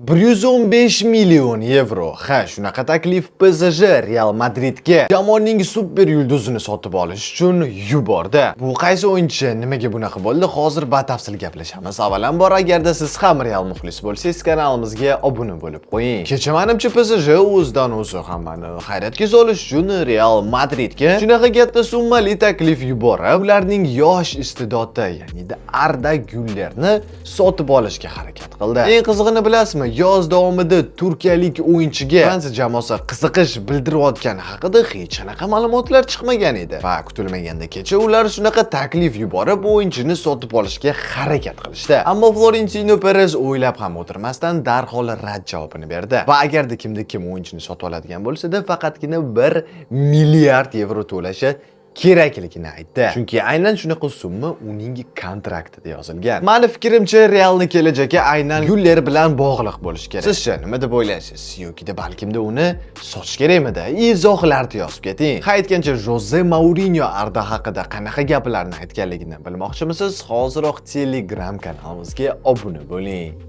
115 million yevro. Ha, shunaqa taklif PSG Real Madridga jamoaning super yulduzini sotib olish uchun yubordi. Bu qaysi o'yinchi, nimaga bunaqa bo'ldi? Hozir batafsil gaplashamiz. Avvalambor, agarda siz ham Real muxlisi bo'lsangiz, kanalimizga obuna bo'lib qo'ying. Kecha menimcha PSG o'zidan o'zi hammani hayratga solish uchun Real Madridga shunaqa katta summali taklif yuborib, ularning yosh iste'dodda, ya'ni Arda Güllerni sotib olishga harakat qildi. Eng qizig'ini bilasizmi? Yoz davomida turkiyalik o'yinchiga Fransiya jamoasi qiziqish bildirayotgani haqida hech qanaqa ma'lumotlar chiqmagan edi. Va kutilmaganda kecha ular shunaqa taklif yuborib, o'yinchini sotib olishga harakat qilishdi. Ammo Florentino Perez o'ylab ham o'tirmasdan darhol rad javobini berdi. Va agarda kim o'yinchini sotib oladigan bo'lsa-da, faqatgina 1 milliard yevro to'lashi kerakligini aytdi. Chunki aynan shunaqa summa uning kontraktida yozilgan. Meni fikrimcha, Realning kelajagi aynan Güller bilan bog'liq bo'lishi kerak. Siz-chi nima deb o'ylaysiz? Yoki balkimda uni sotish kerakmidi? Izohlarni yozib keting. Aytgancha, Jose Mourinho Arda haqida qanaqa gaplarni aytganligini bilmoqchimisiz? Hoziroq Telegram kanalimizga obuna bo'ling.